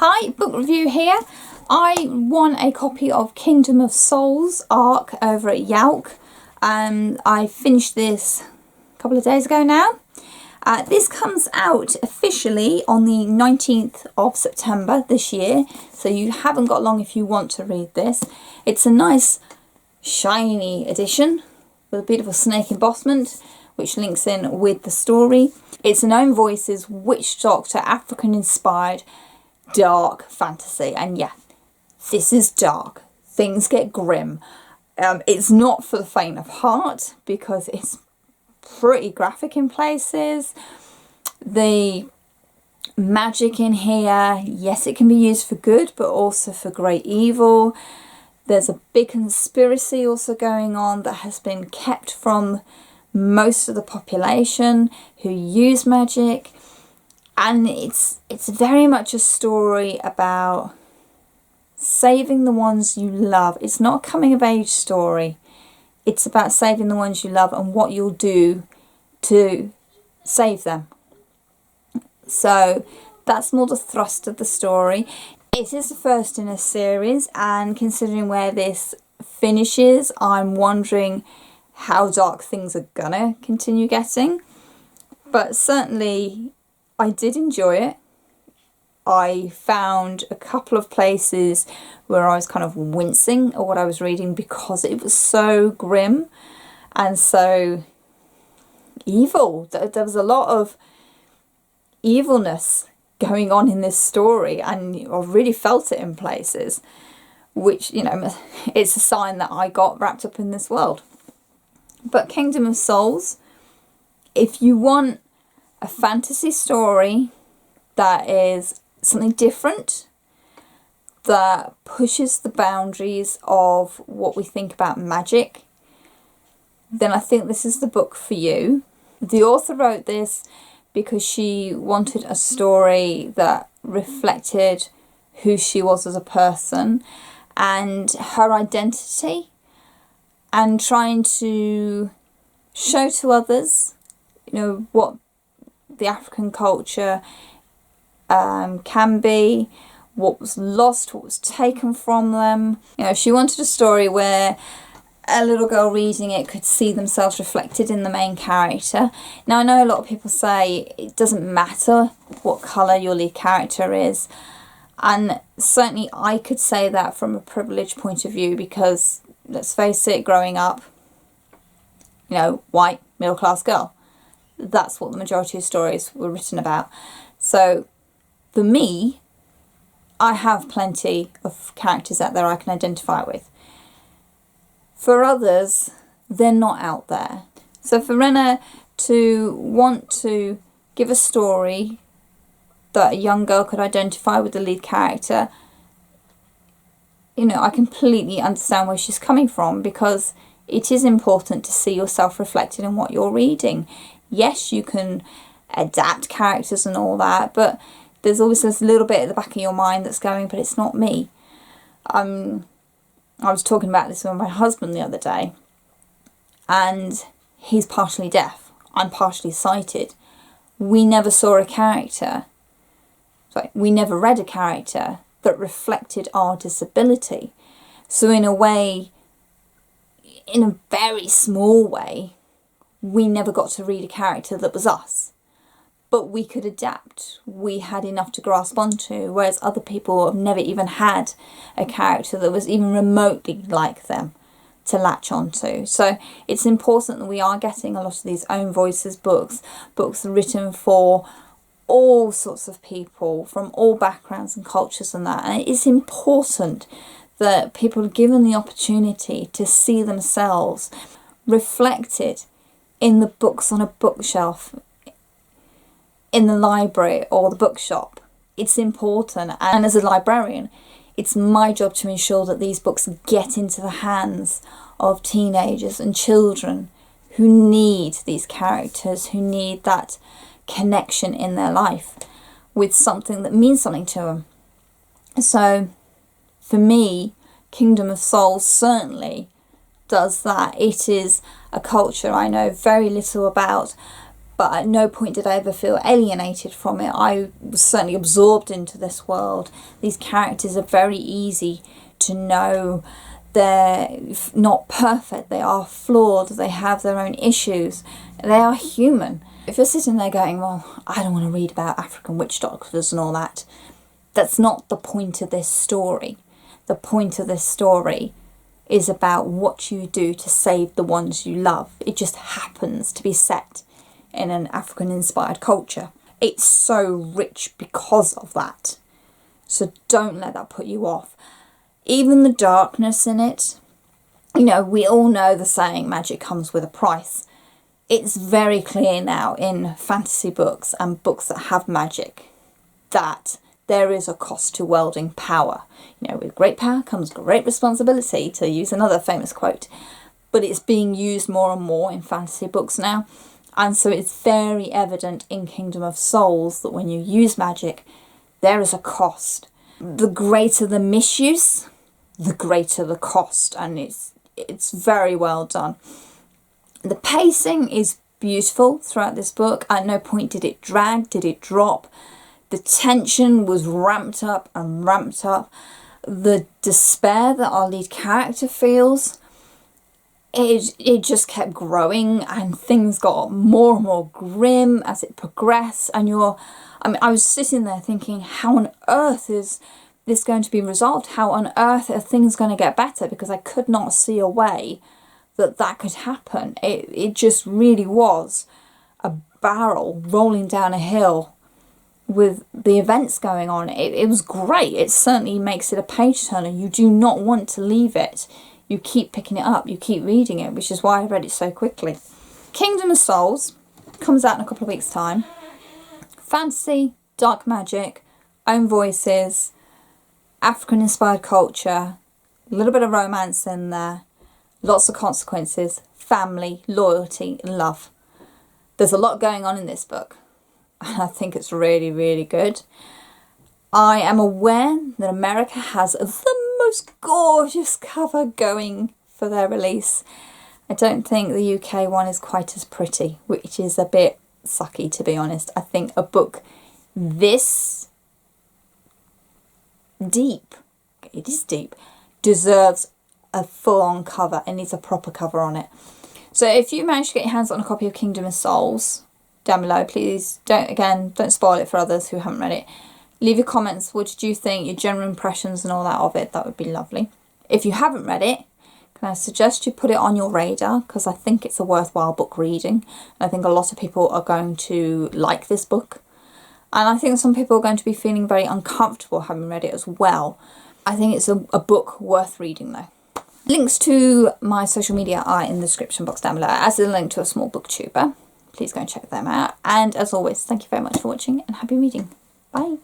Hi, book review here. I won a copy of Kingdom of Souls Arc over at Yalk. I finished this a couple of days ago now. This comes out officially on the 19th of September this year, so you haven't got long if you want to read this. It's a nice shiny edition with a beautiful snake embossment which links in with the story. It's an Own Voices witch doctor African inspired dark fantasy, and yeah, this is dark. Things get grim. It's not for the faint of heart because it's pretty graphic in places. The magic in here, yes, it can be used for good but also for great evil. There's a big conspiracy also going on that has been kept from most of the population who use magic. And it's very much a story about saving the ones you love. It's not a coming of age story. It's about saving the ones you love and what you'll do to save them. So that's more the thrust of the story. It is the first in a series, and considering where this finishes, I'm wondering how dark things are gonna continue getting. But certainly I did enjoy it. I found a couple of places where I was kind of wincing at what I was reading because it was so grim and so evil. There was a lot of evilness going on in this story, and I really felt it in places, which, you know, it's a sign that I got wrapped up in this world. But Kingdom of Souls, if you want a fantasy story that is something different, that pushes the boundaries of what we think about magic, then I think this is the book for you. The author wrote this because she wanted a story that reflected who she was as a person and her identity, and trying to show to others, you know, what the African culture can be, what was lost, what was taken from them. You know, she wanted a story where a little girl reading it could see themselves reflected in the main character. Now, I know a lot of people say it doesn't matter what colour your lead character is, and certainly I could say that from a privileged point of view because, let's face it, growing up, you know, white, middle-class girl, that's what the majority of stories were written about. So for me, I have plenty of characters out there I can identify with. For others, they're not out there. So for Renna to want to give a story that a young girl could identify with the lead character, you know, I completely understand where she's coming from, because it is important to see yourself reflected in what you're reading. Yes, you can adapt characters and all that, but there's always this little bit at the back of your mind that's going, but it's not me. I was talking about this with my husband the other day, and he's partially deaf. I'm partially sighted. We never saw a character, we never read a character that reflected our disability. So in a way, in a very small way, we never got to read a character that was us. But we could adapt. We had enough to grasp onto, whereas other people have never even had a character that was even remotely like them to latch onto. So it's important that we are getting a lot of these Own Voices books written for all sorts of people from all backgrounds and cultures and that. And it's important that people are given the opportunity to see themselves reflected in the books on a bookshelf, in the library or the bookshop. It's important, and as a librarian, it's my job to ensure that these books get into the hands of teenagers and children who need these characters, who need that connection in their life with something that means something to them. So for me, Kingdom of Souls certainly does that. It is a culture I know very little about, but at no point did I ever feel alienated from it. I was certainly absorbed into this world. These characters are very easy to know. They're not perfect, they are flawed, they have their own issues, they are human. If you're sitting there going, well, I don't want to read about African witch doctors and all that, that's not the point of this story. The point of this story is about what you do to save the ones you love. It just happens to be set in an African-inspired culture. It's so rich because of that. So don't let that put you off. Even the darkness in it, you know, we all know the saying, magic comes with a price. It's very clear now in fantasy books and books that have magic that there is a cost to wielding power. You know, with great power comes great responsibility, to use another famous quote. But it's being used more and more in fantasy books now. And so it's very evident in Kingdom of Souls that when you use magic, there is a cost. The greater the misuse, the greater the cost. And it's very well done. The pacing is beautiful throughout this book. At no point did it drag, did it drop. The tension was ramped up and ramped up. The despair that our lead character feels, it just kept growing, and things got more and more grim as it progressed. And I was sitting there thinking, how on earth is this going to be resolved? How on earth are things going to get better? Because I could not see a way that could happen. It just really was a barrel rolling down a hill with the events going on. It was great. It certainly makes it a page turner. You do not want to leave it. You keep picking it up, you keep reading it, which is why I read it so quickly. Kingdom of Souls comes out in a couple of weeks' time. Fantasy, dark magic, own voices, African inspired culture, a little bit of romance in there, lots of consequences, family, loyalty, and love. There's a lot going on in this book. I think it's really, really good. I am aware that America has the most gorgeous cover going for their release. I don't think the UK one is quite as pretty, which is a bit sucky, to be honest. I think a book this deep, it is deep, deserves a full-on cover and needs a proper cover on it. So if you manage to get your hands on a copy of Kingdom of Souls, down below, please don't spoil it for others who haven't read it. Leave your comments. What did you think? Your general impressions and all that of it. That would be lovely. If you haven't read it, can I suggest you put it on your radar, because I think it's a worthwhile book reading. I think a lot of people are going to like this book. And I think some people are going to be feeling very uncomfortable having read it as well. I think it's a book worth reading though. Links to my social media are in the description box down below, as is a link to a small booktuber. Please go and check them out. And as always, thank you very much for watching and happy reading. Bye.